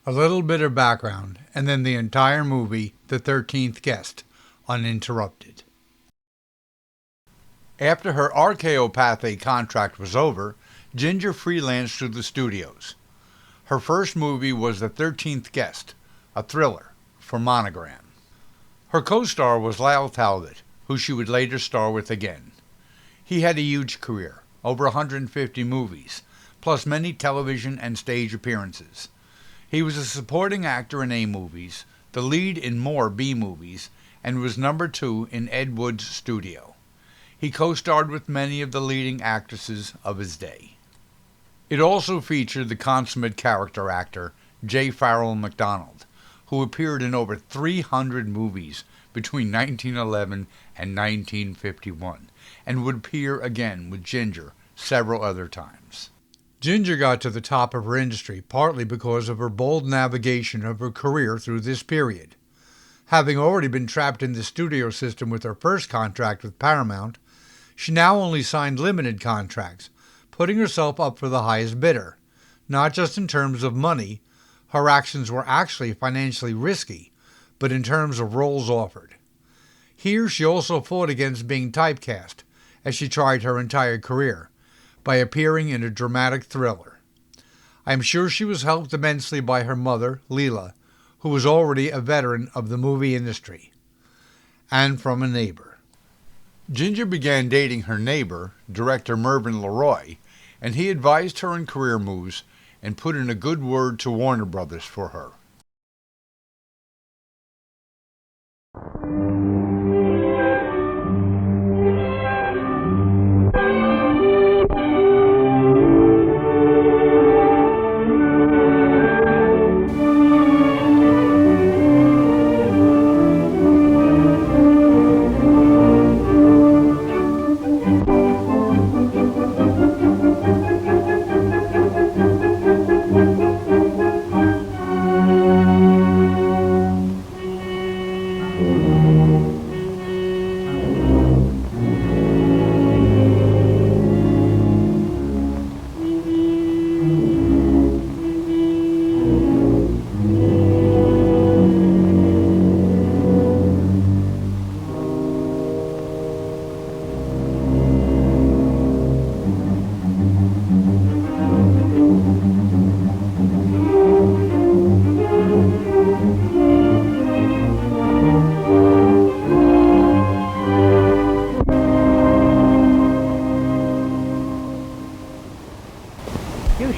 A little bit of background, and then the entire movie, The 13th Guest, uninterrupted. After her RKO Pathe contract was over, Ginger freelanced through the studios. Her first movie was The 13th Guest, a thriller, for Monogram. Her co-star was Lyle Talbot, who she would later star with again. He had a huge career, over 150 movies, plus many television and stage appearances. He was a supporting actor in A movies, the lead in more B movies, and was number 2 in Ed Wood's studio. He co-starred with many of the leading actresses of his day. It also featured the consummate character actor J. Farrell McDonald, who appeared in over 300 movies between 1911 and 1951, and would appear again with Ginger several other times. Ginger got to the top of her industry partly because of her bold navigation of her career through this period. Having already been trapped in the studio system with her first contract with Paramount, she now only signed limited contracts, putting herself up for the highest bidder. Not just in terms of money, her actions were actually financially risky, but in terms of roles offered. Here she also fought against being typecast, as she tried her entire career, by appearing in a dramatic thriller. I am sure she was helped immensely by her mother, Leela, who was already a veteran of the movie industry, and from a neighbor. Ginger began dating her neighbor, director Mervyn LeRoy, and he advised her in career moves and put in a good word to Warner Brothers for her.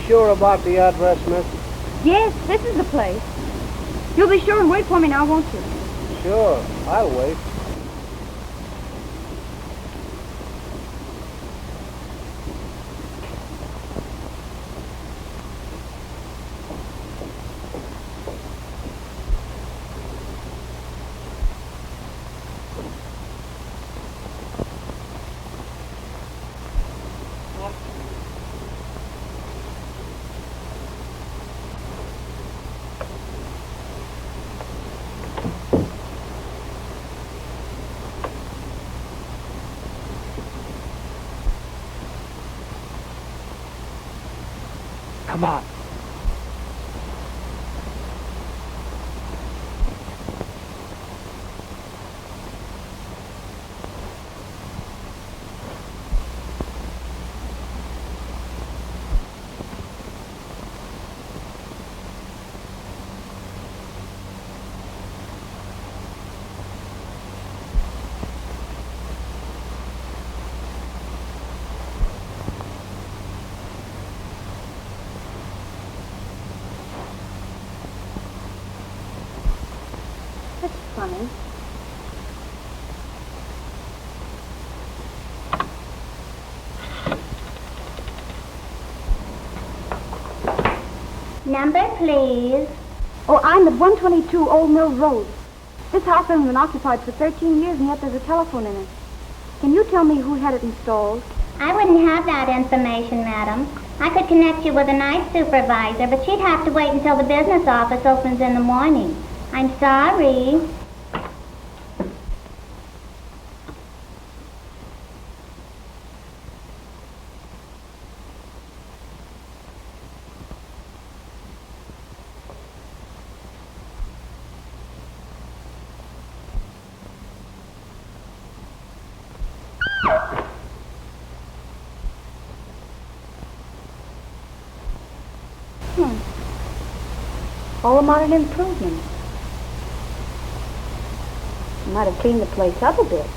Sure about the address, miss? Yes, this is the place. You'll be sure and wait for me now, won't you? Sure, I'll wait. Come on. That's funny. Number, please. Oh, I'm at 122 Old Mill Road. This house hasn't been occupied for 13 years, and yet there's a telephone in it. Can you tell me who had it installed? I wouldn't have that information, madam. I could connect you with a night supervisor, but she'd have to wait until the business office opens in the morning. I'm sorry. All a modern improvement. Might have cleaned the place up a bit.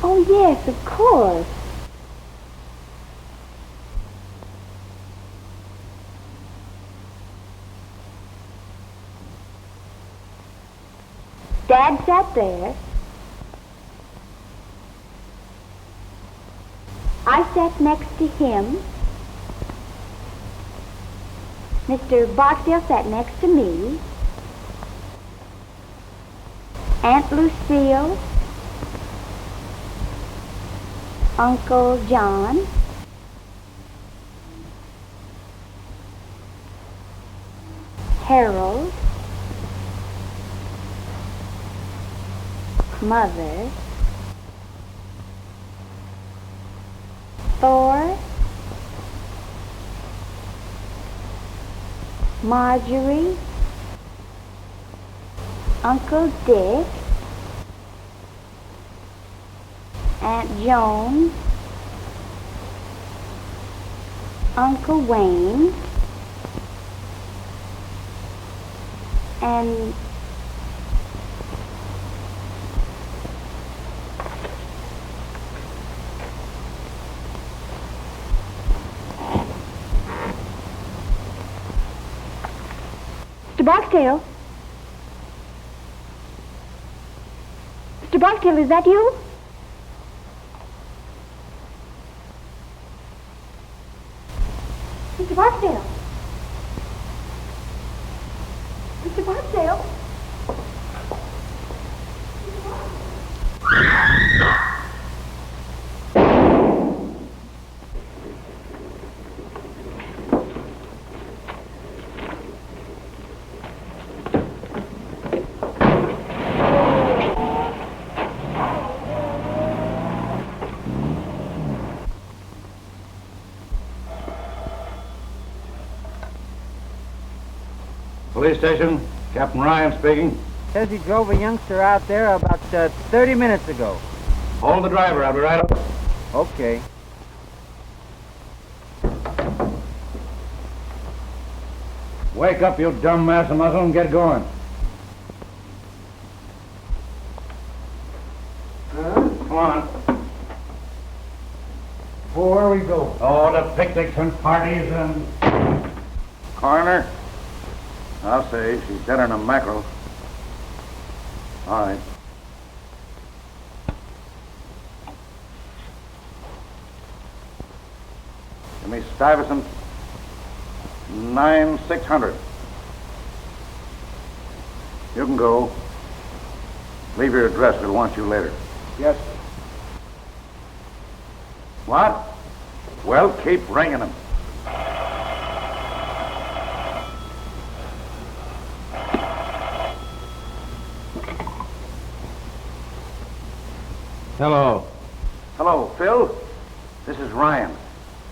Oh, yes, of course. Dad sat there. I sat next to him. Mr. Barksdale sat next to me. Aunt Lucille. Uncle John. Harold. Mother. Thor. Marjorie. Uncle Dick. Aunt Joan. Uncle Wayne. And Mr. Barksdale? Mr. Barksdale, is that you? Mr. Barksdale? Mr. Barksdale? Police station, Captain Ryan speaking. Says he drove a youngster out there about 30 minutes ago. Hold the driver, I'll be right up. Okay. Wake up, you dumb mass of muscle, and get going. Come on. Where we go? Oh, the picnics and parties and... Coroner? I'll say, she's dead on a mackerel. All right. Give me Stuyvesant 9600. You can go. Leave your address. We'll want you later. Yes, sir. What? Well, keep ringing them. Hello. Hello, Phil. This is Ryan.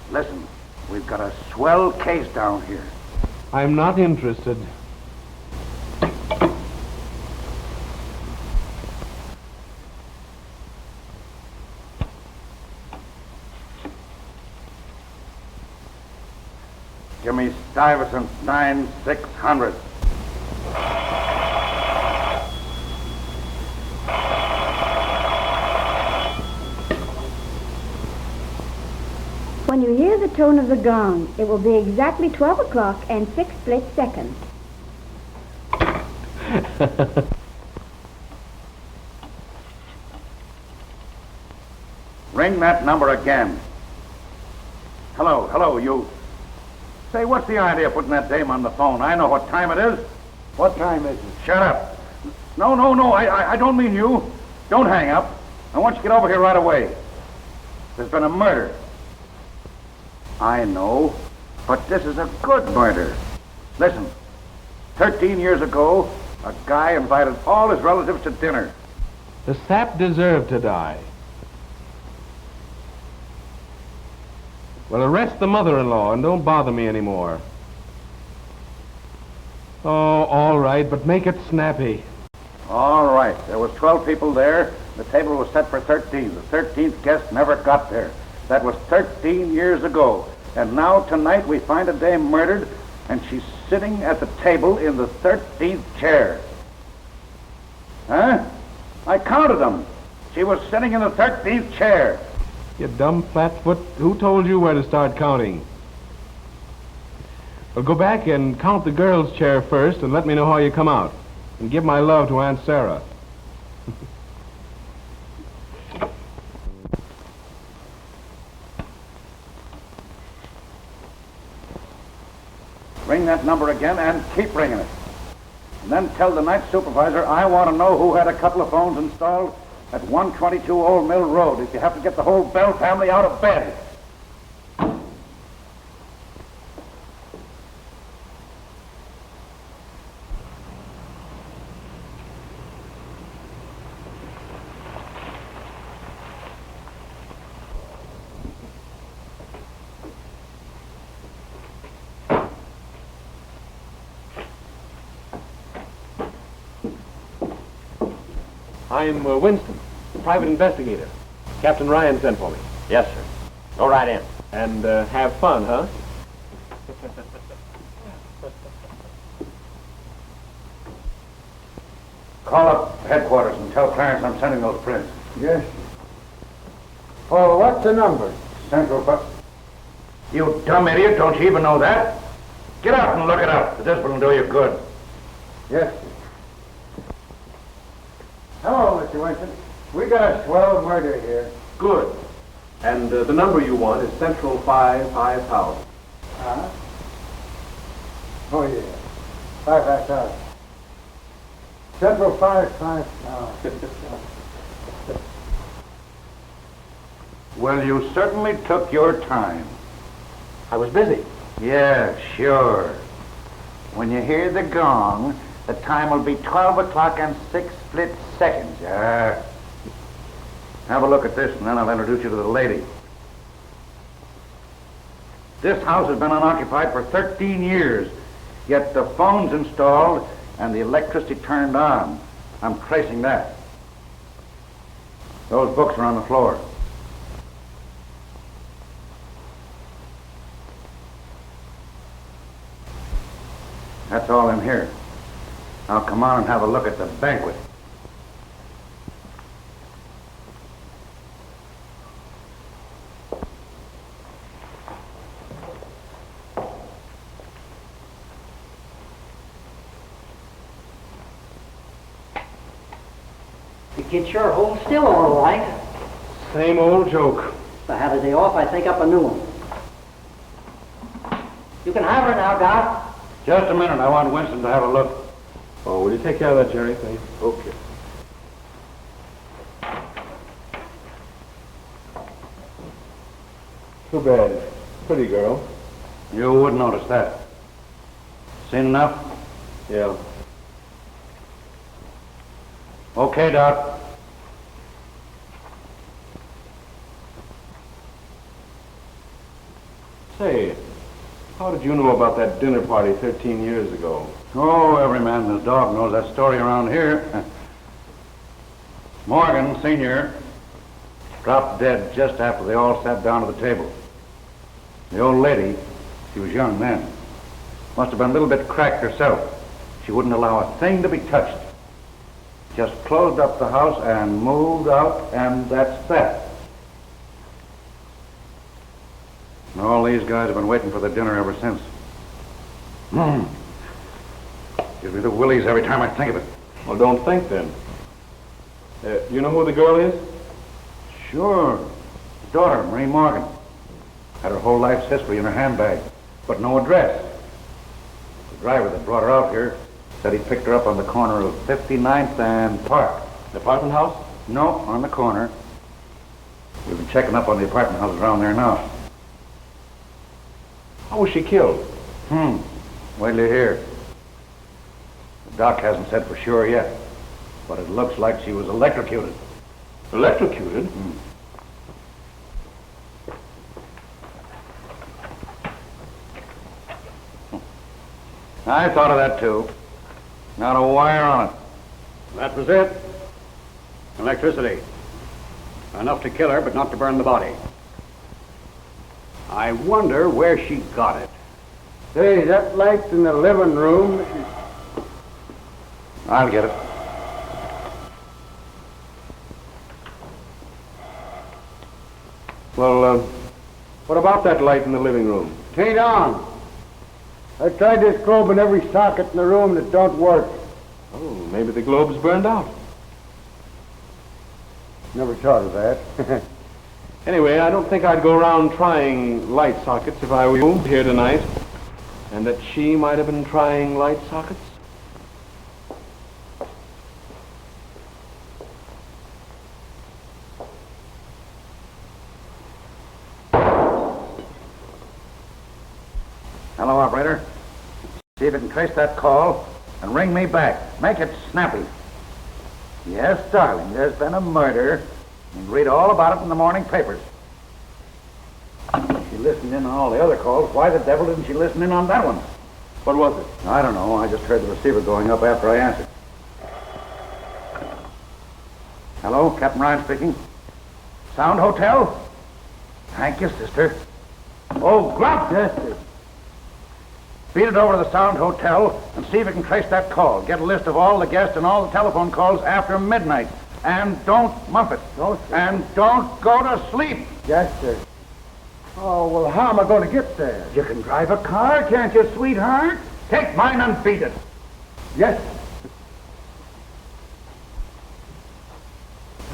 Listen, we've got a swell case down here. I'm not interested. Give me Stuyvesant 9600. the tone of the gong. It will be exactly 12 o'clock and 6 split seconds. Ring that number again. Hello, you. Say, what's the idea of putting that dame on the phone? I know what time it is. What time is it? Shut up. No, I don't mean you. Don't hang up. I want you to get over here right away. There's been a murder. I know, but this is a good murder. Listen, 13 years ago, a guy invited all his relatives to dinner. The sap deserved to die. Well, arrest the mother-in-law and don't bother me anymore. Oh, all right, but make it snappy. All right, there was 12 people there. The table was set for 13. The 13th guest never got there. That was 13 years ago. And now tonight we find a dame murdered, and she's sitting at the table in the 13th chair. Huh? I counted them. She was sitting in the 13th chair. You dumb flatfoot. Who told you where to start counting? Well, go back and count the girl's chair first and let me know how you come out. And give my love to Aunt Sarah. Ring that number again and keep ringing it. And then tell the night supervisor I want to know who had a couple of phones installed at 122 Old Mill Road if you have to get the whole Bell family out of bed. I'm Winston, private investigator. Captain Ryan sent for me. Yes, sir. Go right in. And have fun, huh? Call up headquarters and tell Clarence I'm sending those prints. Yes. Oh, what's the number? Central Bus. You dumb idiot, don't you even know that? Get out and look it up. This will do you good. Yes, sir. Hello, Mr. Winston. We got a swell murder here. Good. And the number you want is Central 55000. Huh? Oh, yeah. 55000. Central 55000. Well, you certainly took your time. I was busy. Yeah, sure. When you hear the gong, the time will be 12 o'clock and 6 split seconds. Yeah. Have a look at this, and then I'll introduce you to the lady. This house has been unoccupied for 13 years, yet the phone's installed and the electricity turned on. I'm tracing that. Those books are on the floor. That's all in here. Now come on and have a look at the banquet. The kid sure holds still all right. Same old joke. If I had a day off, I'd think up a new one. You can have her now, Doc. Just a minute, I want Winston to have a look. Oh, will you take care of that, Jerry? Thanks. Okay. Too bad. Pretty girl. You wouldn't notice that. Seen enough? Yeah. Okay, Doc. Say, how did you know about that dinner party 13 years ago? Oh, every man and his dog knows that story around here. Morgan, Sr., dropped dead just after they all sat down to the table. The old lady, she was young then, must have been a little bit cracked herself. She wouldn't allow a thing to be touched. Just closed up the house and moved out, and that's that. All these guys have been waiting for the dinner ever since. Gives me the willies every time I think of it. Well, don't think then. You know who the girl is? Sure. His daughter, Marie Morgan. Had her whole life's history in her handbag, but no address. The driver that brought her out here said he picked her up on the corner of 59th and Park. The apartment house? No, on the corner. We've been checking up on the apartment houses around there now. How was she killed? Wait till you hear. The doc hasn't said for sure yet, but it looks like she was electrocuted. Electrocuted? I thought of that too. Not a wire on it. That was it. Electricity. Enough to kill her, but not to burn the body. I wonder where she got it. Say, that light in the living room. I'll get it. Well, what about that light in the living room? It ain't on. I tried this globe in every socket in the room that don't work. Oh, maybe the globe's burned out. Never thought of that. Anyway, I don't think I'd go around trying light sockets if I were you here tonight. And that she might have been trying light sockets? Hello, operator. See if you can trace that call and ring me back. Make it snappy. Yes, darling, there's been a murder. You can read all about it in the morning papers. She listened in on all the other calls. Why the devil didn't she listen in on that one? What was it? I don't know. I just heard the receiver going up after I answered. Hello, Captain Ryan speaking. Sound Hotel? Thank you, sister. Oh, Grunt! Yes, sir. Beat it over to the Sound Hotel and see if you can trace that call. Get a list of all the guests and all the telephone calls after midnight. And don't muff it. No, sir. And don't go to sleep. Yes, sir. Oh, well, how am I going to get there? You can drive a car, can't you, sweetheart? Take mine and beat it. Yes.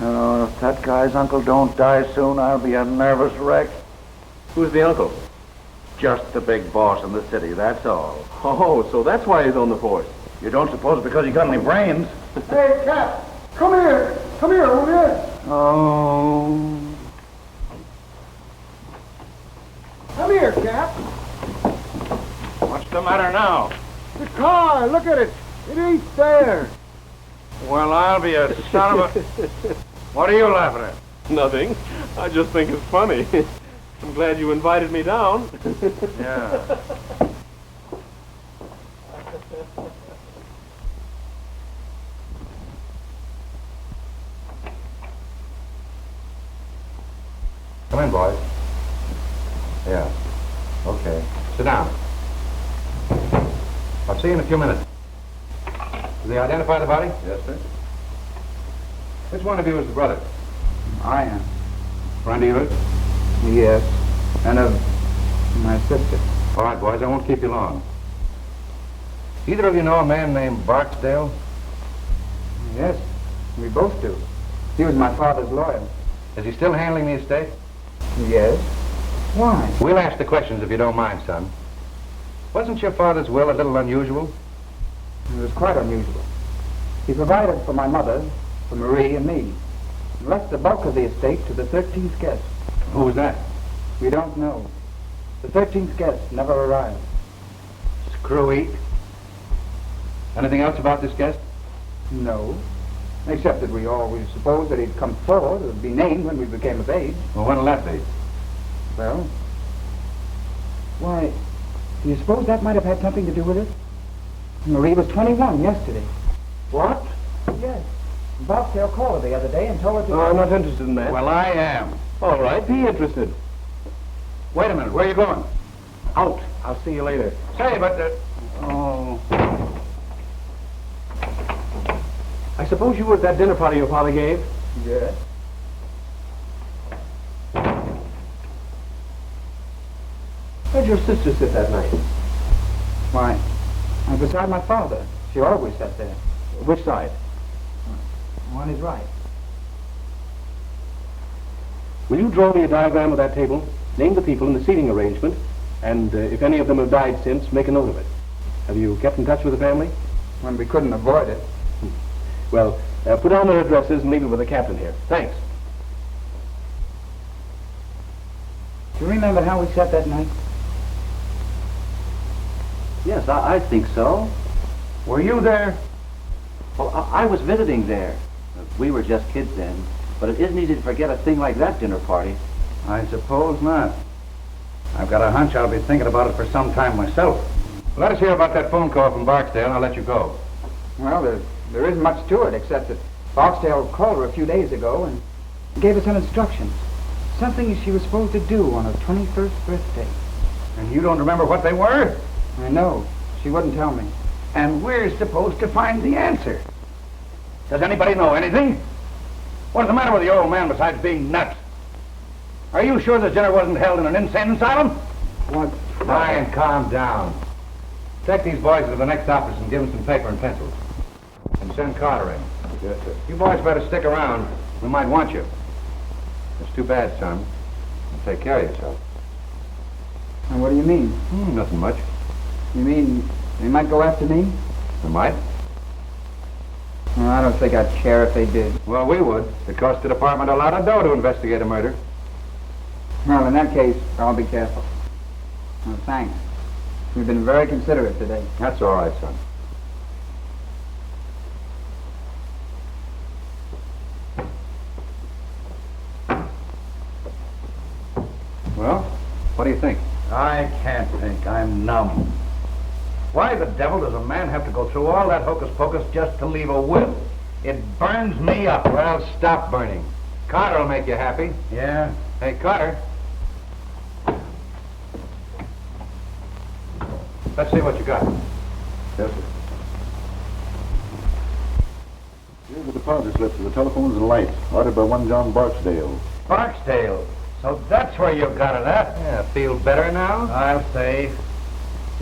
Oh, if that guy's uncle don't die soon, I'll be a nervous wreck. Who's the uncle? Just the big boss in the city, that's all. Oh, so that's why he's on the force. You don't suppose because you got any brains? Hey, Cap, come here. Come here, will you? Oh. Come here, Cap. What's the matter now? The car, look at it. It ain't there. Well, I'll be a son of a... What are you laughing at? Nothing. I just think it's funny. I'm glad you invited me down. Yeah. Come in, boys. Yeah. Okay. Sit down. I'll see you in a few minutes. Did they identify the body? Yes, sir. Which one of you is the brother? I am. Friend of yours? Yes. And of my sister. All right, boys, I won't keep you long. Either of you know a man named Barksdale? Yes, we both do. He was my father's lawyer. Is he still handling the estate? Yes. Why? We'll ask the questions if you don't mind, son. Wasn't your father's will a little unusual? It was quite unusual. He provided for my mother, for Marie and me, and left the bulk of the estate to the 13th guest. Who was that? We don't know. The 13th guest never arrived. Screwy. Anything else about this guest? No. Except that we always supposed that he'd come forward or be named when we became of age. Well, when'll that be? Well, why, do you suppose that might have had something to do with it? Marie was 21 yesterday. What? Yes. Barksdale called her the other day and told her to... No, I'm not interested in that. Well, I am. All right, be interested. Wait a minute. Where are you going? Out. I'll see you later. Say, but... Oh... I suppose you were at that dinner party your father gave? Yes. Where'd your sister sit that night? Why, I'm beside my father. She always sat there. Which side? On his right. Will you draw me a diagram of that table, name the people in the seating arrangement, and if any of them have died since, make a note of it. Have you kept in touch with the family? When we couldn't avoid it. Well, put down their addresses and leave it with the captain here. Thanks. Do you remember how we sat that night? Yes, I think so. Were you there? Well, I was visiting there. We were just kids then, but it isn't easy to forget a thing like that dinner party. I suppose not. I've got a hunch I'll be thinking about it for some time myself. Let us hear about that phone call from Barksdale, and I'll let you go. Well, there isn't much to it, except that Barksdale called her a few days ago and gave her some instructions. Something she was supposed to do on her 21st birthday. And you don't remember what they were? I know. She wouldn't tell me. And we're supposed to find the answer. Does anybody know anything? What's the matter with the old man besides being nuts? Are you sure the dinner wasn't held in an insane asylum? What? Brian, calm down. Take these boys to the next office and give them some paper and pencils. And send Carter in. Yes, sir. You boys better stick around. We might want you. It's too bad, son. Take care of yourself. And what do you mean? Nothing much. You mean they might go after me? They might. Well, I don't think I'd care if they did. Well, we would. It costs the department a lot of dough to investigate a murder. Well, in that case, I'll be careful. Well, thanks. You've been very considerate today. That's all right, son. Well, what do you think? I can't think. I'm numb. Why the devil does a man have to go through all that hocus-pocus just to leave a will? It burns me up. Well, stop burning. Carter will make you happy. Yeah? Hey, Carter. Let's see what you got. Yes, sir. Here's the deposit slip for the telephones and lights, ordered by one John Barksdale. Barksdale. So that's where you got it at? Yeah, feel better now? I'll say.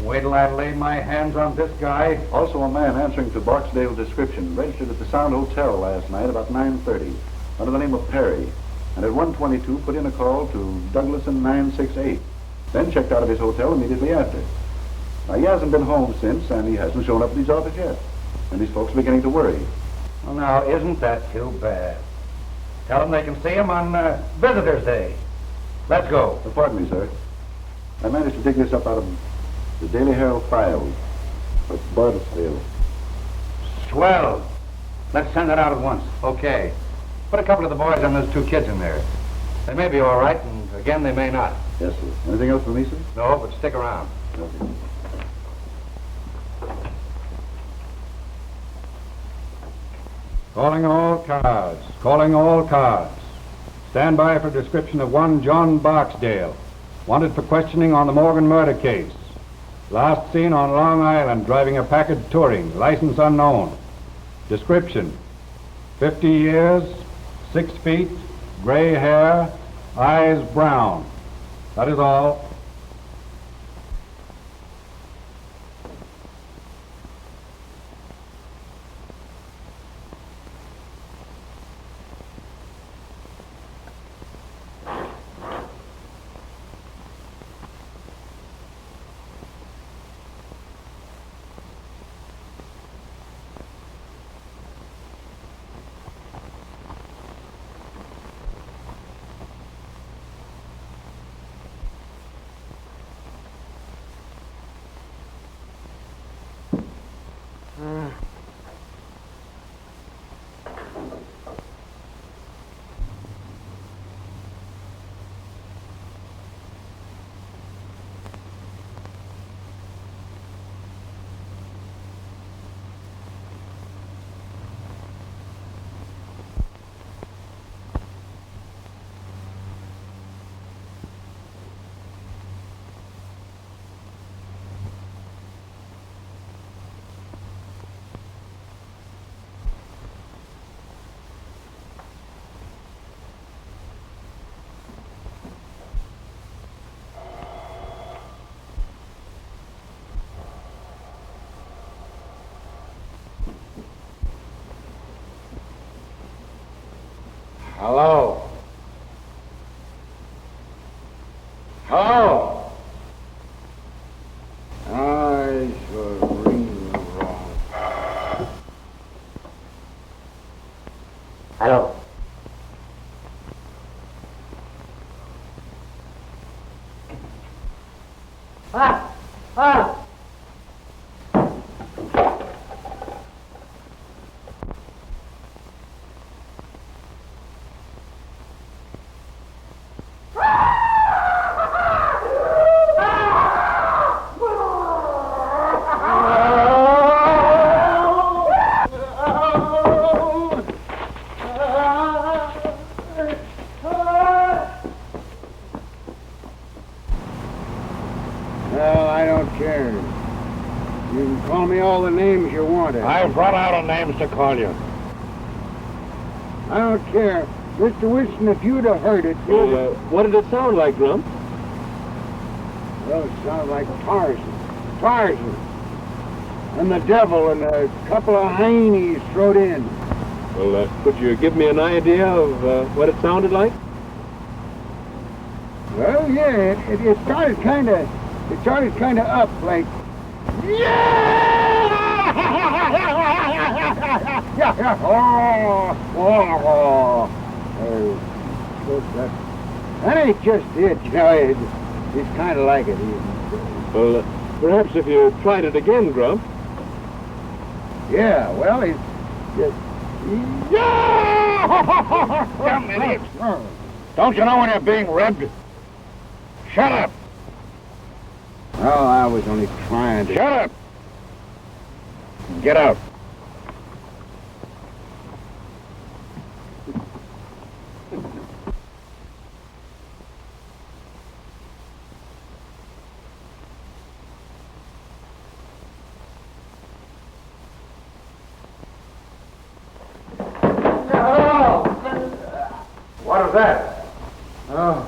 Wait till I lay my hands on this guy. Also a man answering to Barksdale's description, registered at the Sound Hotel last night about 9:30, under the name of Perry, and at 1:22 put in a call to Douglas and 968, then checked out of his hotel immediately after. Now, he hasn't been home since, and he hasn't shown up at his office yet, and these folks are beginning to worry. Well, now, isn't that too bad? Tell them they can see him on Visitor's Day. Let's go. Pardon me, sir. I managed to dig this up out of the Daily Herald files of Barksdale. Swell. Let's send it out at once. Okay. Put a couple of the boys and those two kids in there. They may be all right, and again, they may not. Yes, sir. Anything else for me, sir? No, but stick around. Okay. Calling all cars. Calling all cars. Stand by for description of one John Barksdale, wanted for questioning on the Morgan murder case. Last seen on Long Island driving a Packard Touring, license unknown. Description: 50 years, 6 feet, gray hair, eyes brown. That is all. Hello? Hello? I was ringing wrong. Hello? Ah! Ah! Well, I don't care. You can call me all the names you want. I've run out of names to call you. I don't care. Mr. Wilson, if you'd have heard it, What did it sound like, Grump? well, it sounded like Tarzan. Tarzan. And the devil and a couple of heinies thrown in. Well, could you give me an idea of what it sounded like? Well, yeah, it started kind of up like, that ain't just it, you know, it's kind of like it. Well, perhaps if you tried it again, Grump. Yeah, well, it's just, Dumb idiot. Don't you know when you're being ribbed? Shut up! well, I was only trying to. Shut up! Get out. What is that? Oh.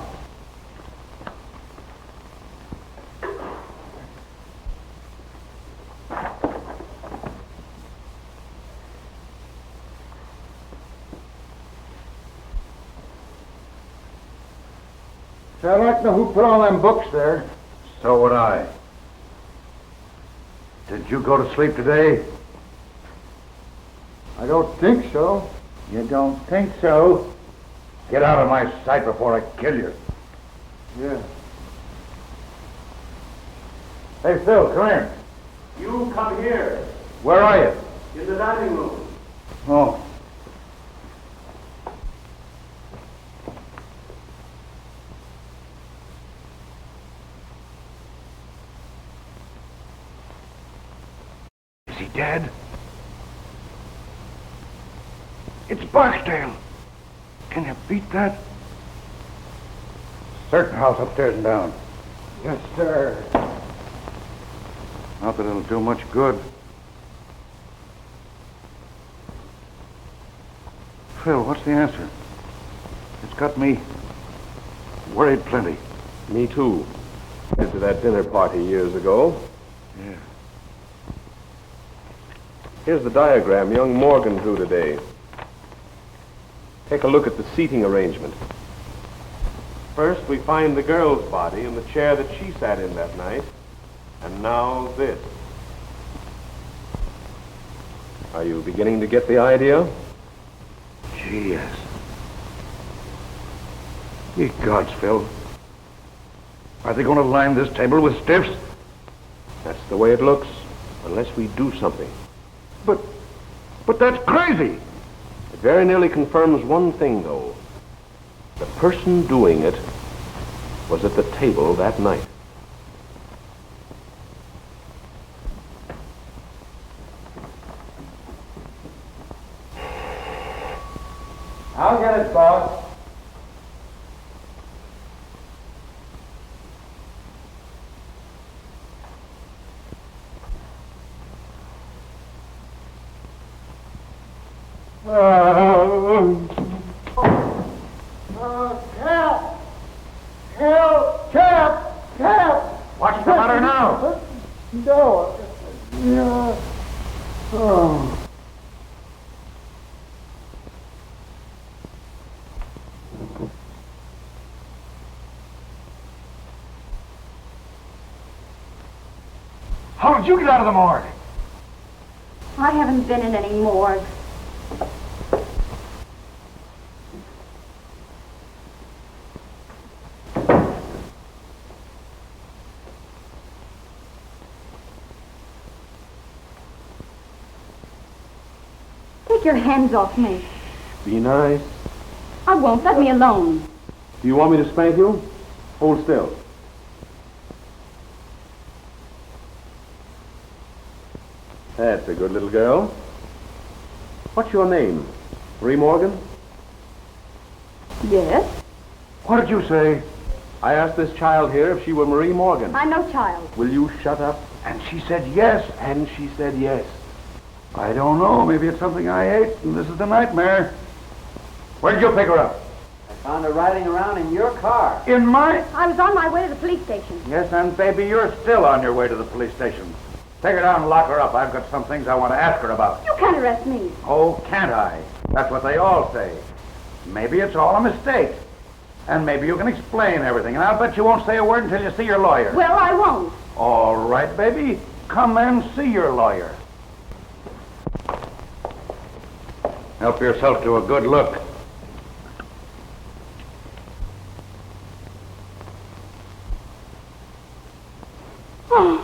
I'd like to know who put all them books there. So would I. Did you go to sleep today? I don't think so. You don't think so? Get out of my sight before I kill you. Yeah. Hey, Phil, come here. You come here. Where are you? In the dining room. Oh. Is he dead? It's Barksdale. Can you beat that? Certain house upstairs and down. Yes, sir. Not that it'll do much good. Phil, what's the answer? It's got me worried plenty. Me too. After that dinner party years ago. Yeah. Here's the diagram young Morgan drew today. Take a look at the seating arrangement. First, we find the girl's body in the chair that she sat in that night. And now this. Are you beginning to get the idea? Gee, yes. Ye gods, Phil. Are they going to line this table with stiffs? That's the way it looks, unless we do something. But that's crazy. It very nearly confirms one thing, though. The person doing it was at the table that night. I'll get it, boss. Cap! What's the matter now? No. Yeah. Oh. How did you get out of the morgue? I haven't been in any morgue. Take your hands off me. Be nice. I won't. Let me alone. Do you want me to spank you? Hold still. That's a good little girl. What's your name? Marie Morgan? Yes? What did you say? I asked this child here if she were Marie Morgan. I'm no child. Will you shut up? And she said yes. And she said yes. I don't know. Maybe it's something I ate, and this is the nightmare. Where did you pick her up? I found her riding around in your car. In my... I was on my way to the police station. Yes, and baby, you're still on your way to the police station. Take her down and lock her up. I've got some things I want to ask her about. You can't arrest me. Oh, can't I? That's what they all say. Maybe it's all a mistake. And maybe you can explain everything. And I'll bet you won't say a word until you see your lawyer. Well, I won't. All right, baby. Come and see your lawyer. Help yourself to a good look. Oh.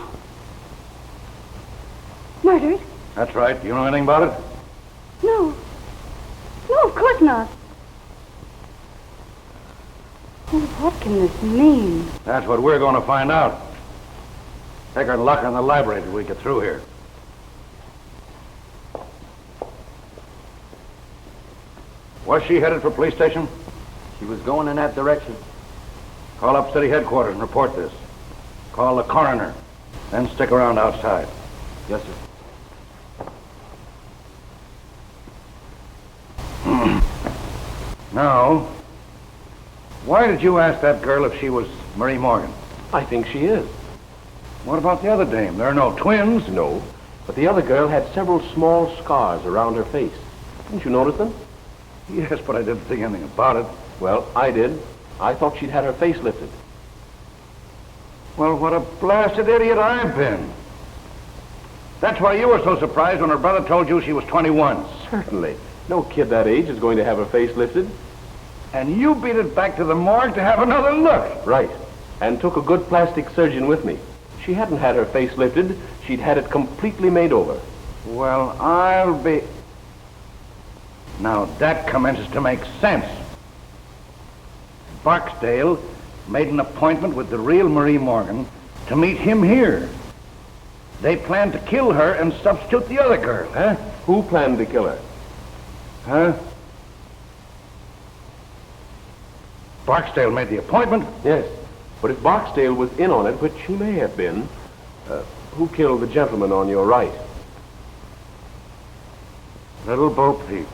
Murdered? That's right. Do you know anything about it? No. No, of course not. Oh, what can this mean? That's what we're going to find out. Take her and lock her in the library till we get through here. Was she headed for police station? She was going in that direction. Call up city headquarters and report this. Call the coroner. Then stick around outside. Yes, sir. Now, why did you ask that girl if she was Marie Morgan? I think she is. What about the other dame? There are no twins. No. But the other girl had several small scars around her face. Didn't you notice them? Yes, but I didn't think anything about it. Well, I did. I thought she'd had her face lifted. Well, what a blasted idiot I've been. That's why you were so surprised when her brother told you she was 21. Certainly. No kid that age is going to have her face lifted. And you beat it back to the morgue to have another look. Right. And took a good plastic surgeon with me. She hadn't had her face lifted. She'd had it completely made over. Well, I'll be... Now that commences to make sense. Barksdale made an appointment with the real Marie Morgan to meet him here. They planned to kill her and substitute the other girl, huh? Who planned to kill her? Huh? Barksdale made the appointment? Yes. But if Barksdale was in on it, which he may have been, who killed the gentleman on your right? Little Bo Peep.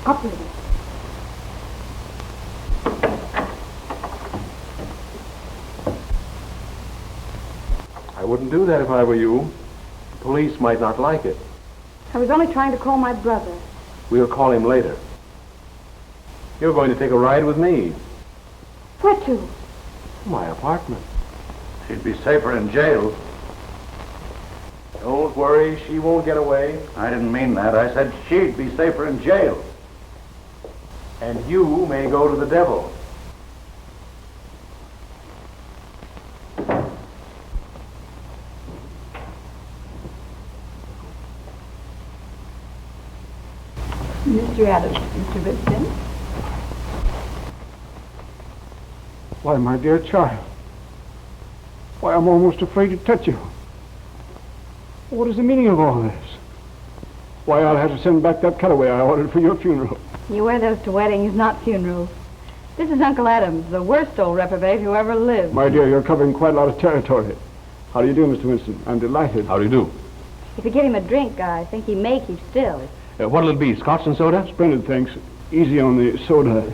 Up with it. I wouldn't do that if I were you. The police might not like it. I was only trying to call my brother. We'll call him later. You're going to take a ride with me. Where to? My apartment. She'd be safer in jail. Don't worry, she won't get away. I didn't mean that. I said she'd be safer in jail. And you may go to the devil. Mr. Adams, Mr. Vincent. Why, my dear child. Why, I'm almost afraid to touch you. What is the meaning of all this? Why, I'll have to send back that cutaway I ordered for your funeral. You wear those to weddings, not funerals. This is Uncle Adams, the worst old reprobate who ever lived. My dear, you're covering quite a lot of territory. How do you do, Mr. Winston? I'm delighted. How do you do? If you get him a drink, I think he may keep still. What'll it be, scotch and soda? Splendid, thanks. Easy on the soda.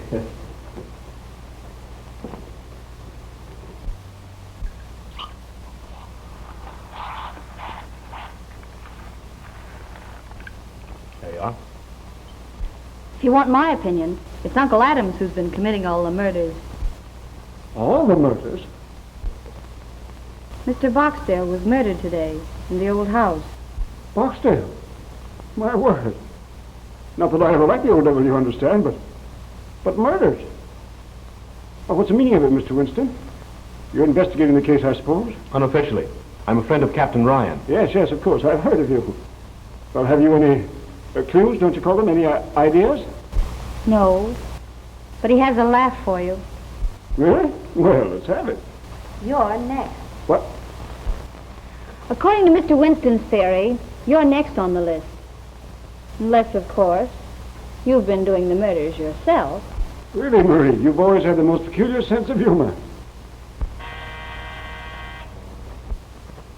There you are. If you want my opinion, it's Uncle Adams who's been committing all the murders. All the murders? Mr. Boxdale was murdered today in the old house. Boxdale? My word. Not that I ever liked the old devil, you understand, but murdered. Oh, what's the meaning of it, Mr. Winston? You're investigating the case, I suppose? Unofficially. I'm a friend of Captain Ryan. Yes, of course. I've heard of you. Well, have you any clues, don't you call them? Any ideas? No, but he has a laugh for you. Really? Well, let's have it. You're next. What? According to Mr. Winston's theory, you're next on the list. Unless, of course, you've been doing the murders yourself. Really, Marie, you've always had the most peculiar sense of humor.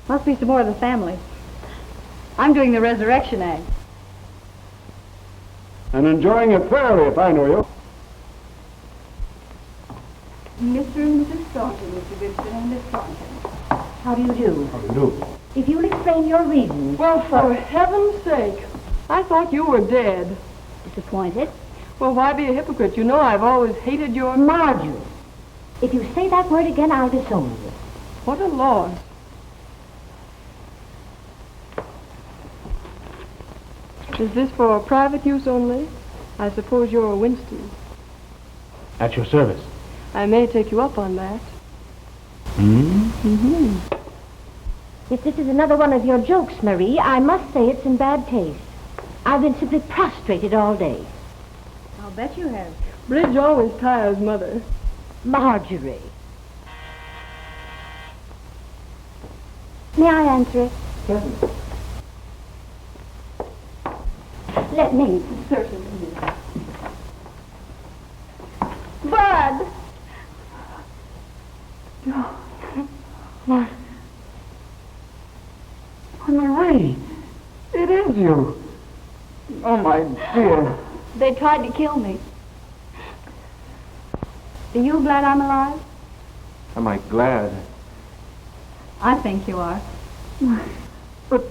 Must be some more of the family. I'm doing the resurrection act. And enjoying it thoroughly, if I know you. Mr. and Mrs. Staunton, Mr. Winston and Miss Staunton. How do you do? How do you do? If you'll explain your reasons. Well, for heaven's sake. I thought you were dead. Disappointed? Well, why be a hypocrite? You know I've always hated your... Marjorie, if you say that word again, I'll disown you. What a loss. Is this for private use only? I suppose you're a Winston. At your service. I may take you up on that. If this is another one of your jokes, Marie, I must say it's in bad taste. I've been simply prostrated all day. I'll bet you have. Bridge always tires Mother. Marjorie. May I answer it? Certainly. Let me. Certainly. Bud! What? Marie, it is you. Oh, my dear. They tried to kill me. Are you glad I'm alive? Am I glad? I think you are. But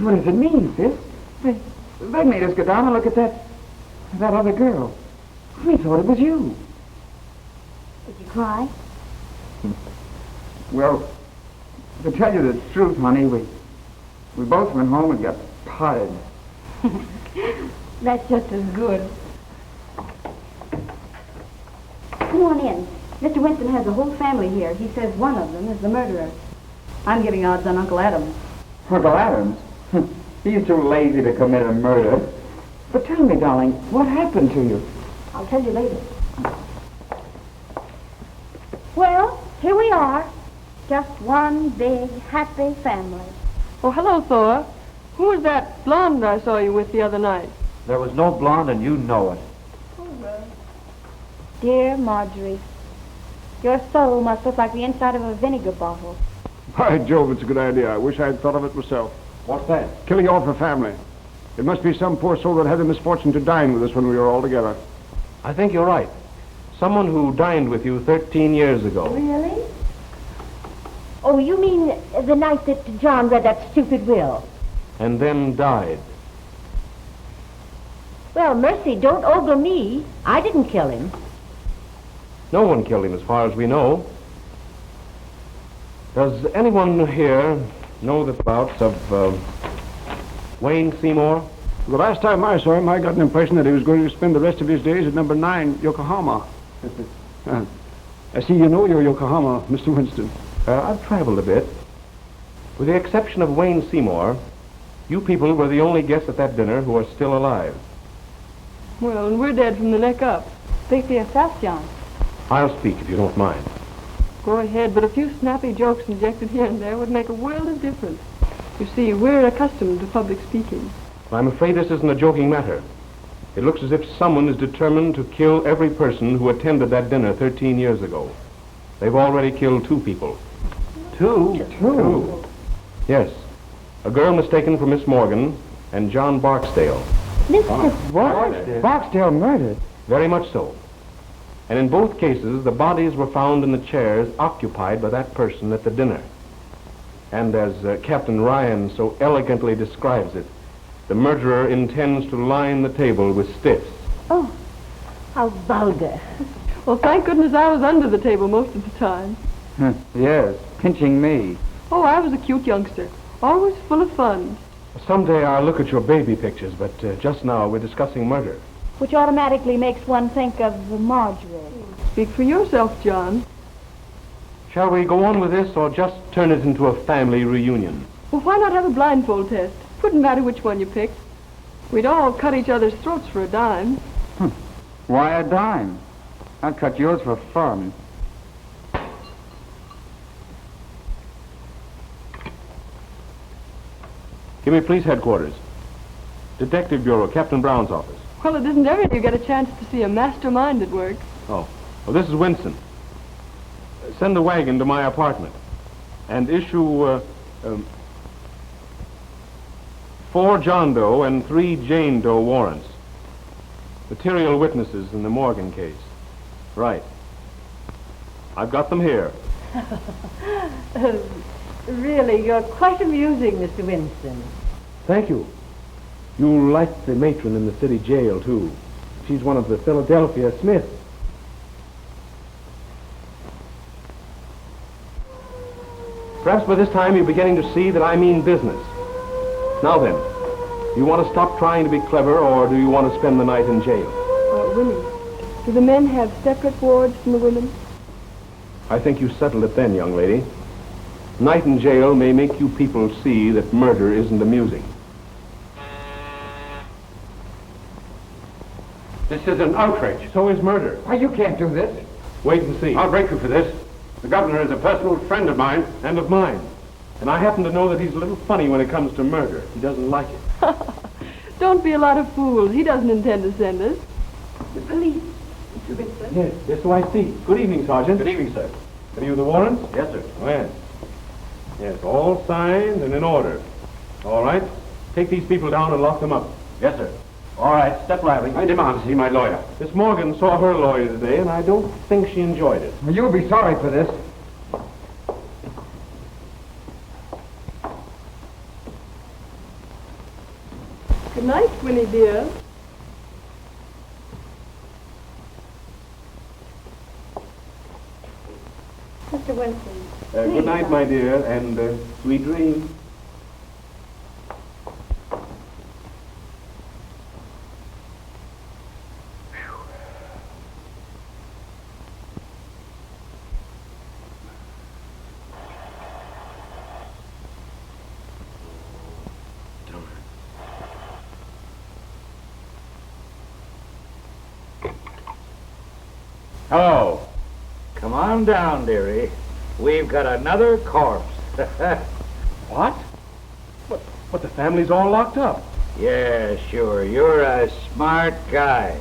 what does it mean, sis? They made us go down and look at that other girl. We thought it was you. Did you cry? Well, to tell you the truth, honey, we both went home and got potted. That's just as good. Come on in. Mr. Winston has the whole family here. He says one of them is the murderer. I'm giving odds on Uncle Adams. Uncle Adams? He's too lazy to commit a murder. But tell me, darling, what happened to you? I'll tell you later. Well, here we are. Just one big, happy family. Oh, hello, Thor. Who was that blonde I saw you with the other night? There was no blonde, and you know it. Dear Marjorie, your soul must look like the inside of a vinegar bottle. By Jove, it's a good idea. I wish I'd thought of it myself. What's that? Killing off a family. It must be some poor soul that had the misfortune to dine with us when we were all together. I think you're right. Someone who dined with you 13 years ago. Really? Oh, you mean the night that John read that stupid will? And then died. Well, mercy, don't ogle me. I didn't kill him. No one killed him as far as we know. Does anyone here know the whereabouts of Wayne Seymour? The last time I saw him, I got an impression that he was going to spend the rest of his days at number 9, Yokohama. I see you know your Yokohama, Mr. Winston. I've traveled a bit. With the exception of Wayne Seymour, you people were the only guests at that dinner who are still alive. Well, and we're dead from the neck up. Speak for yourself, John. I'll speak if you don't mind. Go ahead, but a few snappy jokes injected here and there would make a world of difference. You see, we're accustomed to public speaking. But I'm afraid this isn't a joking matter. It looks as if someone is determined to kill every person who attended that dinner 13 years ago. They've already killed 2 people. Two? Yes. A girl mistaken for Miss Morgan and John Barksdale. Mr. What? Barksdale murdered? Very much so. And in both cases, the bodies were found in the chairs occupied by that person at the dinner. And as Captain Ryan so elegantly describes it, the murderer intends to line the table with stiffs. Oh, how vulgar. Well, thank goodness I was under the table most of the time. Yes, pinching me. Oh, I was a cute youngster. Always full of fun. Someday I'll look at your baby pictures, but just now we're discussing murder. Which automatically makes one think of Marjorie. Speak for yourself, John. Shall we go on with this or just turn it into a family reunion? Well, why not have a blindfold test? Wouldn't matter which one you picked. We'd all cut each other's throats for a dime. Why a dime? I'd cut yours for fun. Give me police headquarters. Detective Bureau, Captain Brown's office. Well, it isn't every day you get a chance to see a mastermind at work. Oh, well, this is Winston. Send a wagon to my apartment and issue 4 John Doe and 3 Jane Doe warrants. Material witnesses in the Morgan case. Right. I've got them here. Really, you're quite amusing, Mr. Winston. Thank you. You'll like the matron in the city jail, too. She's one of the Philadelphia Smiths. Perhaps by this time you're beginning to see that I mean business. Now then, do you want to stop trying to be clever, or do you want to spend the night in jail? Women. Do the men have separate wards from the women? I think you settled it then, young lady. Night in jail may make you people see that murder isn't amusing. This is an outrage. So is murder. Why, you can't do this. Wait and see. I'll break you for this. The governor is a personal friend of mine. And of mine. And I happen to know that he's a little funny when it comes to murder. He doesn't like it. Don't be a lot of fools. He doesn't intend to send us. The police, Mr. Winston. Yes, so I see. Good evening, Sergeant. Good evening, sir. Have you the warrants? Yes, sir. Yes. Yes, all signed and in order. All right. Take these people down and lock them up. Yes, sir. All right, step lively. I demand to see my lawyer. Miss Morgan saw her lawyer today, and I don't think she enjoyed it. Well, you'll be sorry for this. Good night, Winnie dear. Mr. Winston. Good night, my dear, and sweet dreams. Hello. Come on down, dearie. We've got another corpse. What? But the family's all locked up. Yeah, sure. You're a smart guy.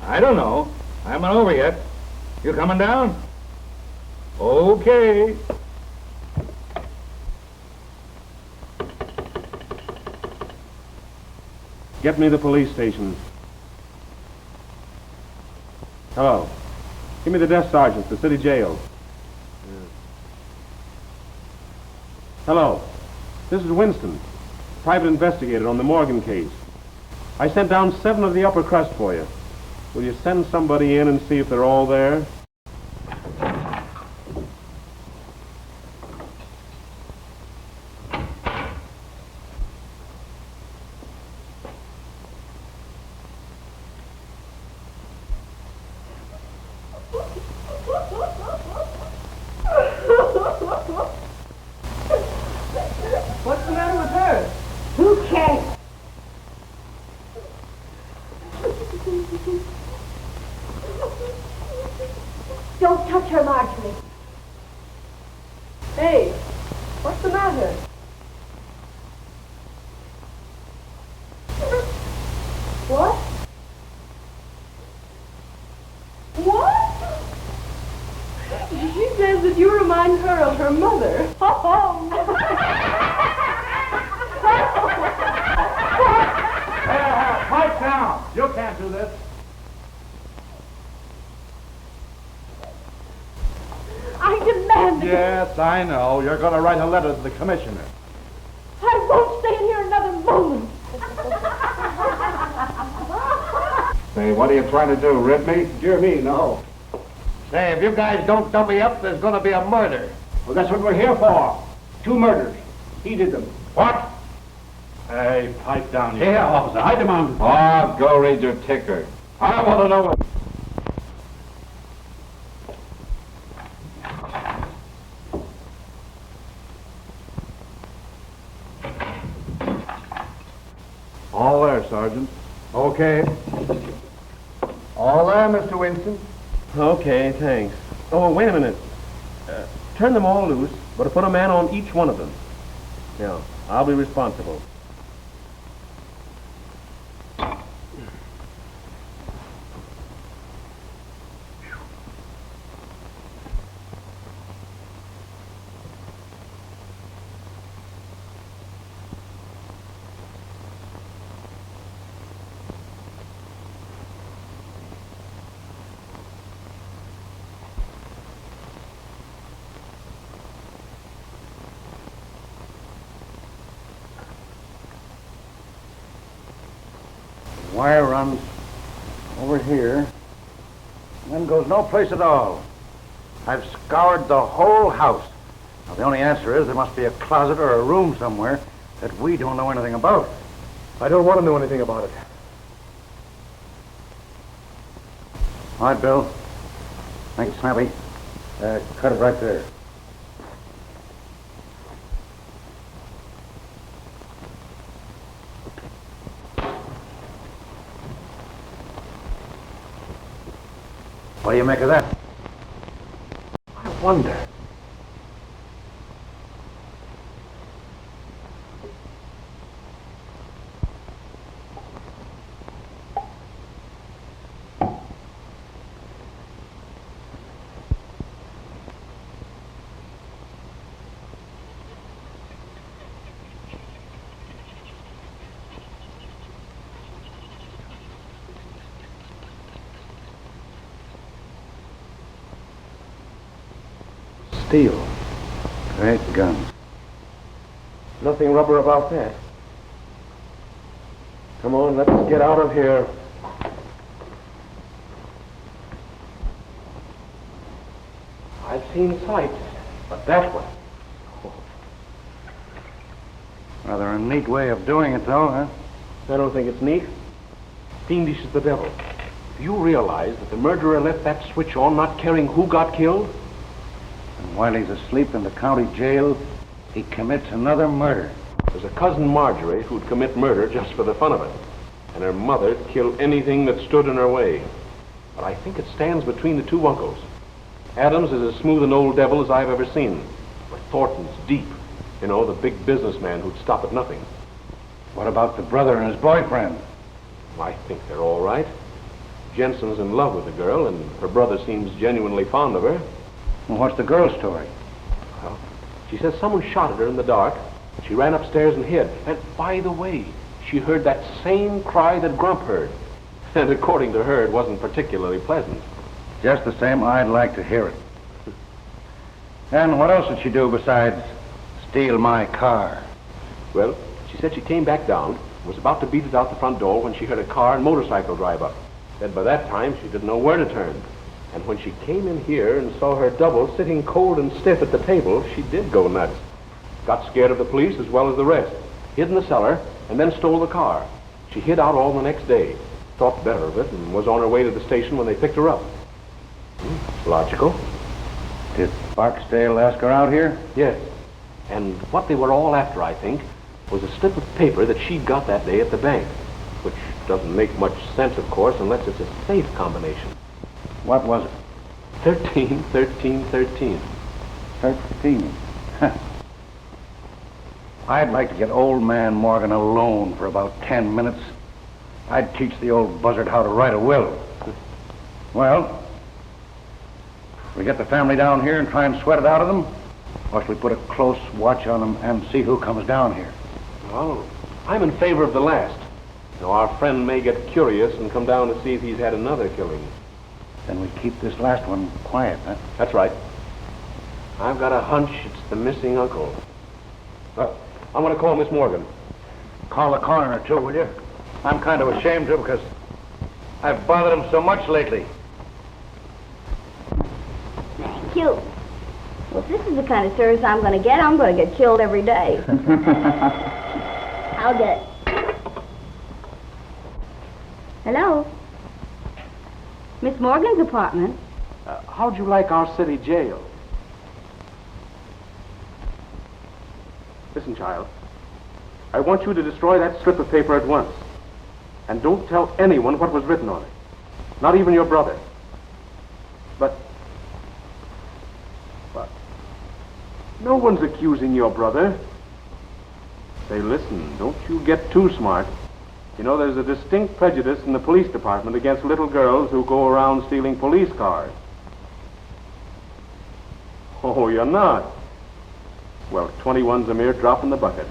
I don't know. I haven't over yet. You coming down? Okay. Get me the police station. Hello. Give me the desk sergeant, the city jail. Hello. This is Winston, private investigator on the Morgan case. I sent down 7 of the upper crust for you. Will you send somebody in and see if they're all there? What's the matter with her? Who cares? Don't touch her, Marjorie. Hey, what's the matter? She says that you remind her of her mother. Pipe down! You can't do this. I demand it. Yes, I know. You're going to write a letter to the commissioner. I won't stay in here another moment. Say, what are you trying to do, rip me? Dear me, no. Say, if you guys don't dump me up, there's going to be a murder. Well, that's what we're here for. 2 murders. He did them. What? Hey, pipe down, you. Yeah, officer, I demand... Oh, go read your ticker. I want to know it. All there, Sergeant. Okay. All there, Mr. Winston. Okay, thanks. Oh, wait a minute. Turn them all loose, but put a man on each one of them. Yeah, I'll be responsible. Wire runs over here, and then goes no place at all. I've scoured the whole house. Now, the only answer is there must be a closet or a room somewhere that we don't know anything about. I don't want to know anything about it. All right, Bill. Thanks, Snappy. Cut it right there. What do you make of that? I wonder. Steel. Great guns. Nothing rubber about that. Come on, let's get out of here. I've seen sights, but that one. Rather a neat way of doing it, though, huh? I don't think it's neat. Fiendish as the devil. Do you realize that the murderer left that switch on, not caring who got killed? And while he's asleep in the county jail, he commits another murder. There's a cousin Marjorie who'd commit murder just for the fun of it. And her mother'd kill anything that stood in her way. But I think it stands between the 2 uncles. Adams is as smooth an old devil as I've ever seen. But Thornton's deep. You know, the big businessman who'd stop at nothing. What about the brother and his boyfriend? I think they're all right. Jensen's in love with the girl, and her brother seems genuinely fond of her. Well, what's the girl's story? Well, she says someone shot at her in the dark. She ran upstairs and hid. And by the way, she heard that same cry that Grump heard. And according to her, it wasn't particularly pleasant. Just the same, I'd like to hear it. And what else did she do besides steal my car? Well, she said she came back down, was about to beat it out the front door when she heard a car and motorcycle drive up. Said by that time she didn't know where to turn. And when she came in here and saw her double sitting cold and stiff at the table, she did go nuts. Got scared of the police as well as the rest. Hid in the cellar and then stole the car. She hid out all the next day. Thought better of it and was on her way to the station when they picked her up. It's logical. Did Barksdale ask her out here? Yes. And what they were all after, I think, was a slip of paper that she'd got that day at the bank. Which doesn't make much sense, of course, unless it's a safe combination. What was it? 13, 13, 13. 13. I'd like to get old man Morgan alone for about 10 minutes. I'd teach the old buzzard how to write a will. Well? We get the family down here and try and sweat it out of them? Or should we put a close watch on them and see who comes down here? Well, I'm in favor of the last. Now, our friend may get curious and come down to see if he's had another killing. Then we keep this last one quiet, huh? That's right. I've got a hunch it's the missing uncle. I'm going to call Miss Morgan. Call the coroner, too, will you? I'm kind of ashamed to because I've bothered him so much lately. Thank you. Well, if this is the kind of service I'm going to get killed every day. I'll get it. Hello? Miss Morgan's apartment? How'd you like our city jail? Listen, child. I want you to destroy that strip of paper at once. And don't tell anyone what was written on it. Not even your brother. But no one's accusing your brother. Say, listen, don't you get too smart. You know, there's a distinct prejudice in the police department against little girls who go around stealing police cars. Oh, you're not? Well, 21's a mere drop in the bucket.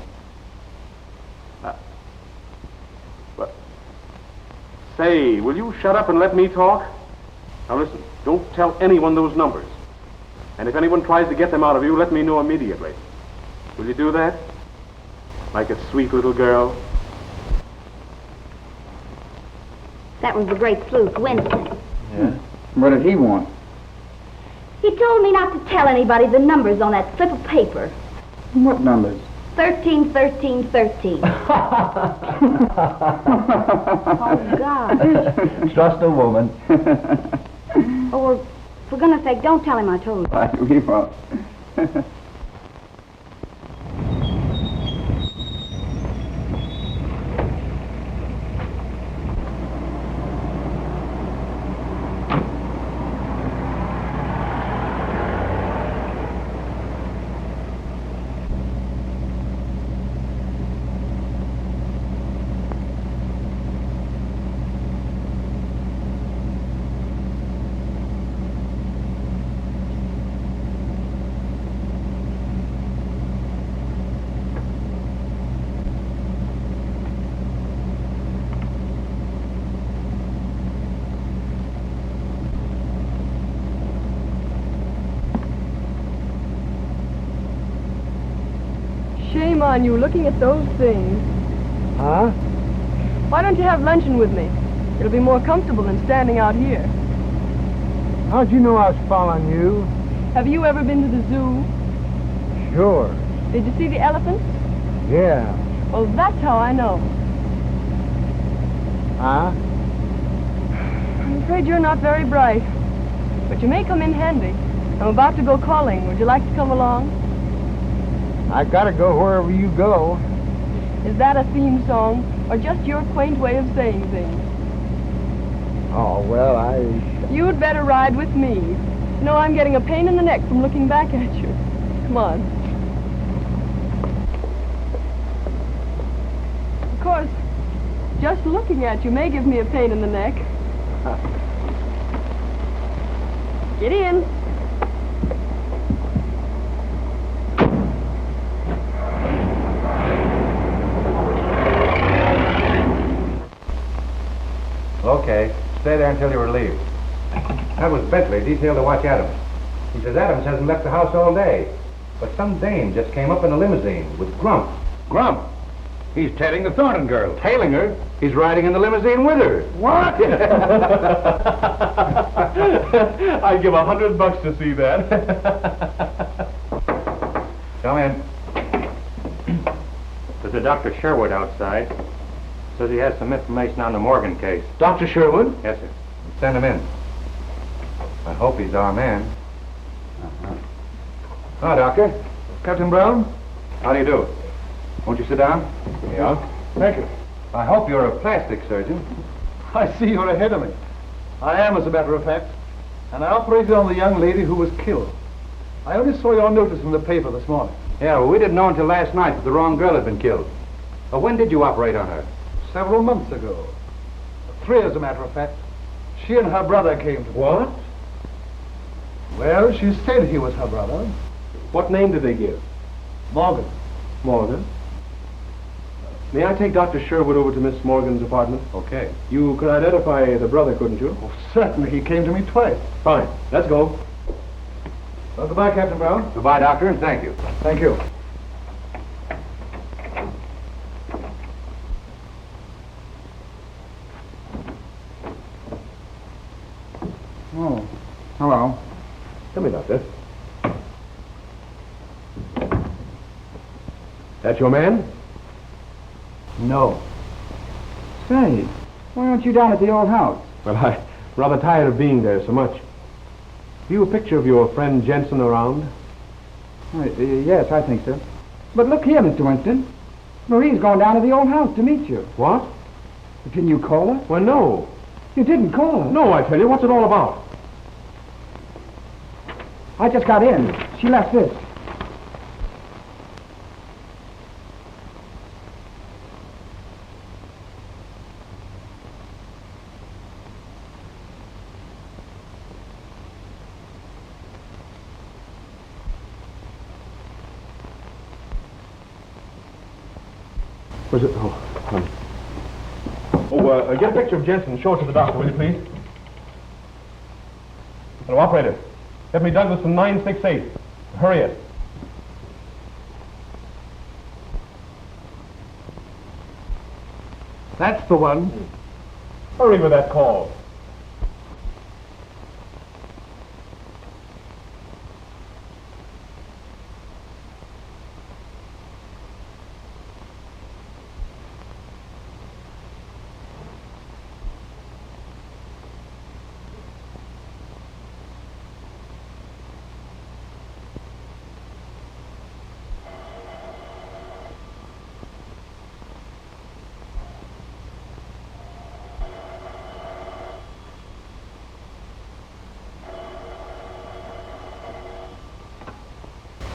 But say, will you shut up and let me talk? Now listen, don't tell anyone those numbers. And if anyone tries to get them out of you, let me know immediately. Will you do that? Like a sweet little girl? That was the great sleuth, Winston. Yeah? What did he want? He told me not to tell anybody the numbers on that slip of paper. What numbers? 13, 13, 13. Oh, God. Trust a woman. Oh, well, for goodness sake, don't tell him I told you. We won't. Shame on you looking at those things. Huh? Why don't you have luncheon with me? It'll be more comfortable than standing out here. How'd you know I was following you? Have you ever been to the zoo? Sure. Did you see the elephants? Yeah. Well, that's how I know. Huh? I'm afraid you're not very bright. But you may come in handy. I'm about to go calling. Would you like to come along? I gotta go wherever you go. Is that a theme song, or just your quaint way of saying things? Oh, well, You'd better ride with me. You know, I'm getting a pain in the neck from looking back at you. Come on. Of course, just looking at you may give me a pain in the neck. Get in. Okay, stay there until you're relieved. That was Bentley, detailed to watch Adams. He says Adams hasn't left the house all day. But some dame just came up in a limousine with Grump. Grump? He's tailing the Thornton girl. Tailing her? He's riding in the limousine with her. What? I'd give $100 to see that. Come in. There's a Dr. Sherwood outside. Says he has some information on the Morgan case. Dr. Sherwood? Yes, sir. Send him in. I hope he's our man. Hi, Doctor. Captain Brown. How do you do? Won't you sit down? Yeah. Thank you. I hope you're a plastic surgeon. I see you're ahead of me. I am, as a matter of fact. And I operated on the young lady who was killed. I only saw your notice in the paper this morning. Yeah, well, we didn't know until last night that the wrong girl had been killed. But when did you operate on her? Several months ago. 3, as a matter of fact. She and her brother came to... What? Well, she said he was her brother. What name did they give? Morgan. Morgan. May I take Dr. Sherwood over to Miss Morgan's apartment? Okay. You could identify the brother, couldn't you? Oh, certainly. He came to me twice. Fine. Let's go. Well, goodbye, Captain Brown. Goodbye, Doctor, and thank you. Thank you. Oh, hello. Tell me, Doctor. That your man? No. Say, why aren't you down at the old house? Well, I'm rather tired of being there so much. Have you a picture of your friend Jensen around? Yes, I think so. But look here, Mr. Winston. Marie's gone down to the old house to meet you. What? Didn't you call her? Well, no. You didn't call her? No, I tell you. What's it all about? I just got in. She left this. Was it? Get a picture of Jensen and show it to the doctor, will you, please? Hello, operator. Get me Douglas from 968. Hurry it. That's the one. Hurry with that call.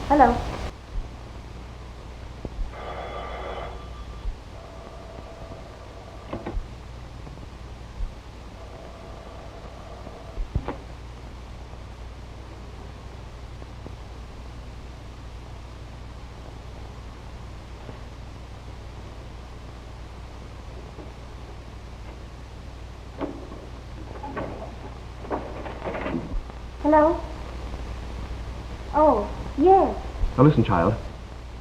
Hello. Hello? Oh, yes. Now listen, child.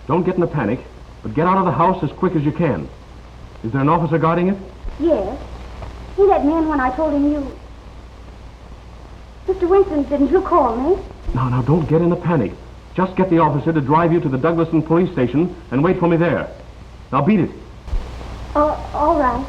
Don't get in a panic, but get out of the house as quick as you can. Is there an officer guarding it? Yes. He let me in when I told him you... Mr. Winston, didn't you call me? Now, don't get in a panic. Just get the officer to drive you to the Douglaston police station and wait for me there. Now beat it. All right.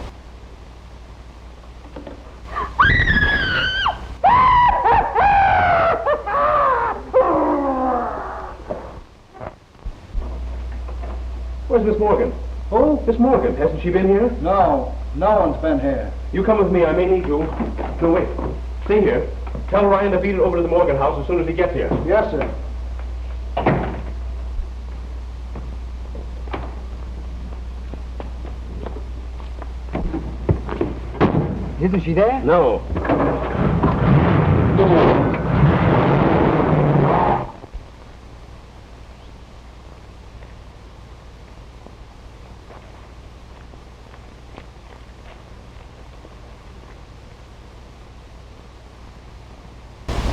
Where's Miss Morgan? Who? Miss Morgan. Hasn't she been here? No. No one's been here. You come with me. I may need you. No, wait. Stay here. Tell Ryan to beat it over to the Morgan house as soon as he gets here. Yes, sir. Isn't she there? No.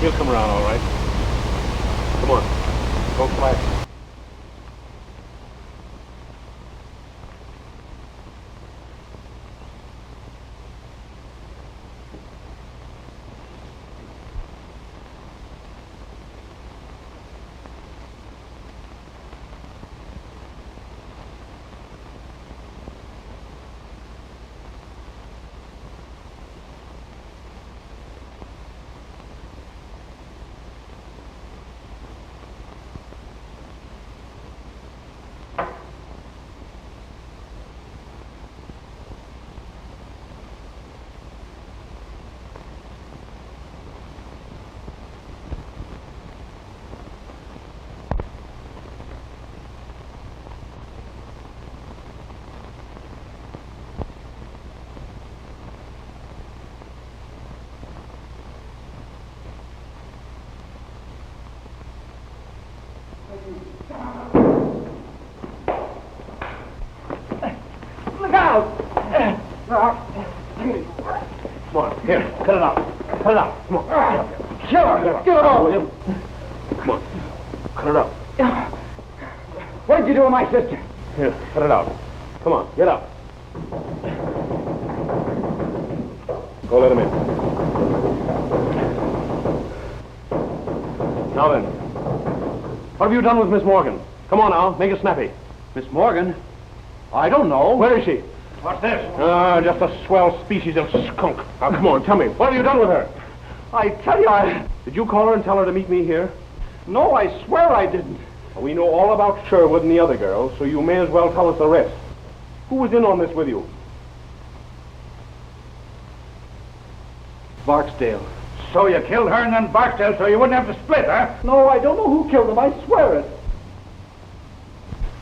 He'll come around all right. Come on. Go quiet. Cut it out. Cut it out. Come on. Get it off, will you? Come on. Cut it out. What did you do with my sister? Here, cut it out. Come on, get up. Go let him in. Now then, what have you done with Miss Morgan? Come on now, make it snappy. Miss Morgan? I don't know. Where is she? What's this? Just a swell species of skunk. Now come on, tell me, what have you done with her? I tell you, Did you call her and tell her to meet me here? No, I swear I didn't. We know all about Sherwood and the other girls, so you may as well tell us the rest. Who was in on this with you? Barksdale. So you killed her and then Barksdale so you wouldn't have to split, huh? No, I don't know who killed him. I swear it.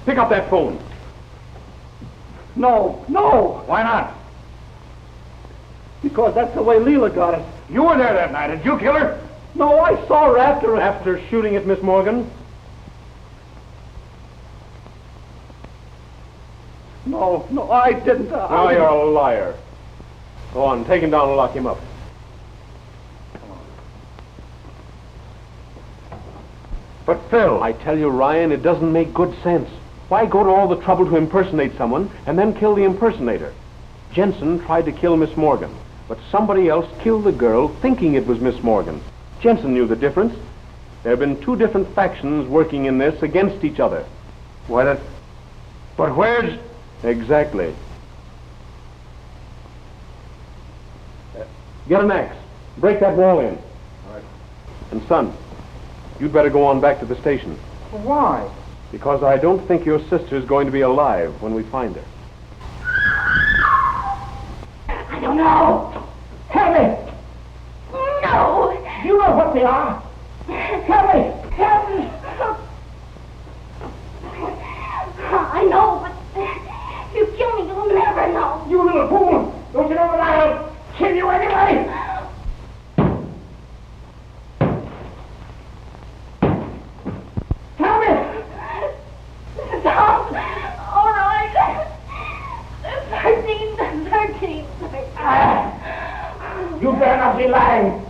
Pick up that phone. No. Why not? Because that's the way Leela got it. You were there that night. Did you kill her? No, I saw her after... After shooting at Miss Morgan? No, I didn't. Now you're a liar. Go on, take him down and lock him up. But Phil... I tell you, Ryan, it doesn't make good sense. Why go to all the trouble to impersonate someone and then kill the impersonator? Jensen tried to kill Miss Morgan, but somebody else killed the girl thinking it was Miss Morgan. Jensen knew the difference. There have been two different factions working in this against each other. But where's... Exactly. Get an axe. Break that wall in. All right. And son, you'd better go on back to the station. Why? Because I don't think your sister's going to be alive when we find her. I don't know. Tell me. No. You know what they are. Tell me. Tell me. I know, but if you kill me, you'll never know. You little fool. Don't you know that I'll kill you anyway? Tell me. Stop. All right. 13. You better not be lying.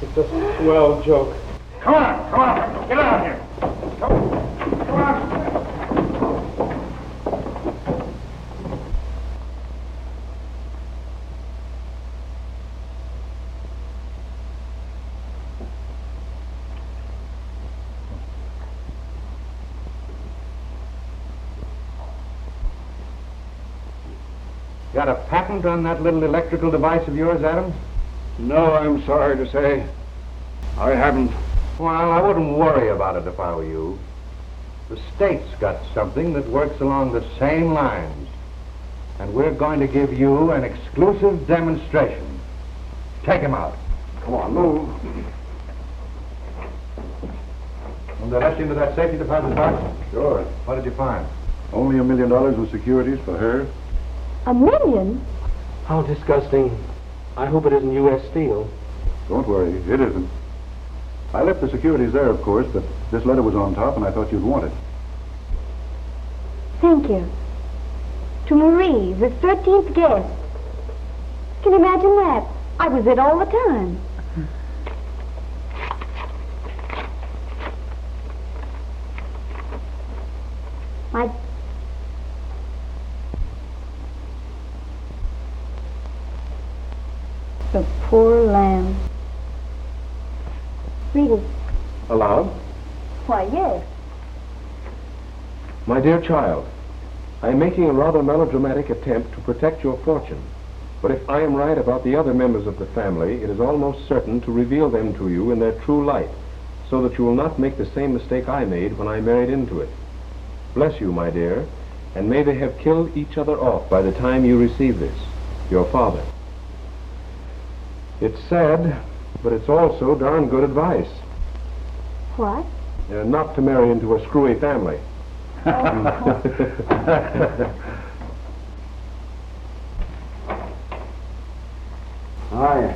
It's a swell joke. Come on. Get out of here. Come on. Got a patent on that little electrical device of yours, Adams? No, I'm sorry to say. I haven't. Well, I wouldn't worry about it if I were you. The state's got something that works along the same lines. And we're going to give you an exclusive demonstration. Take him out. Come on, move. When they let you into that safety deposit box? Sure. What did you find? Only $1 million in securities for her. $1 million? How disgusting. I hope it isn't U.S. Steel. Don't worry, it isn't. I left the securities there, of course, but this letter was on top, and I thought you'd want it. Thank you. To Marie, the 13th guest. Can you imagine that? I was it all the time. The poor lamb. Read it. Aloud? Why, yes. My dear child, I am making a rather melodramatic attempt to protect your fortune. But if I am right about the other members of the family, it is almost certain to reveal them to you in their true light, so that you will not make the same mistake I made when I married into it. Bless you, my dear, and may they have killed each other off by the time you receive this, your father. It's sad, but it's also darn good advice. What? Not to marry into a screwy family. Hi.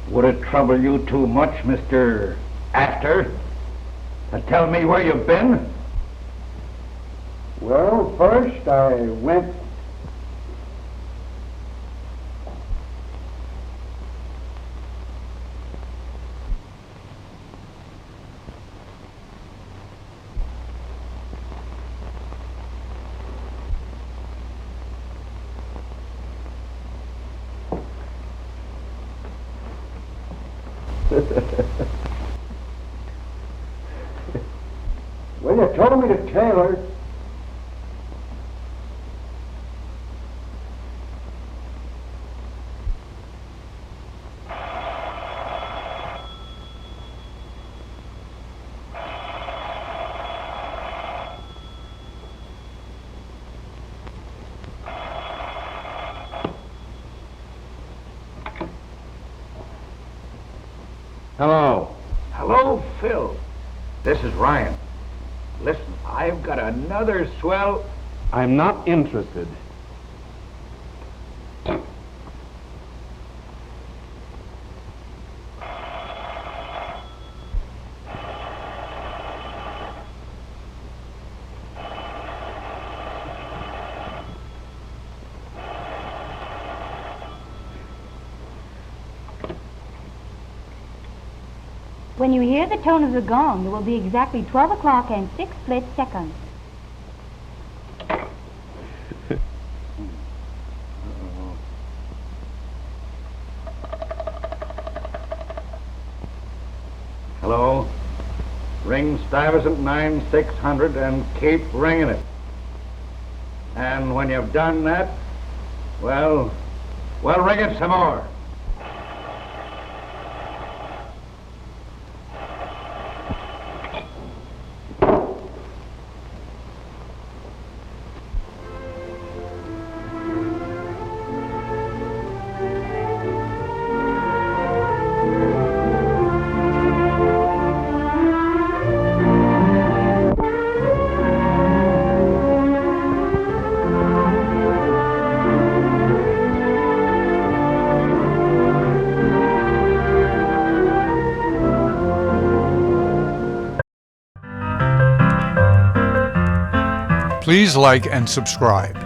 Would it trouble you too much, Mr. Astor, to tell me where you've been? Well, first I went... Well, you told me to tailor. Hello. Hello, Phil. This is Ryan. Listen, I've got another swell... I'm not interested. When you hear the tone of the gong, it will be exactly 12 o'clock and 6 split seconds. Hello? Ring Stuyvesant 9600 and keep ringing it. And when you've done that, well, ring it some more. Please like and subscribe.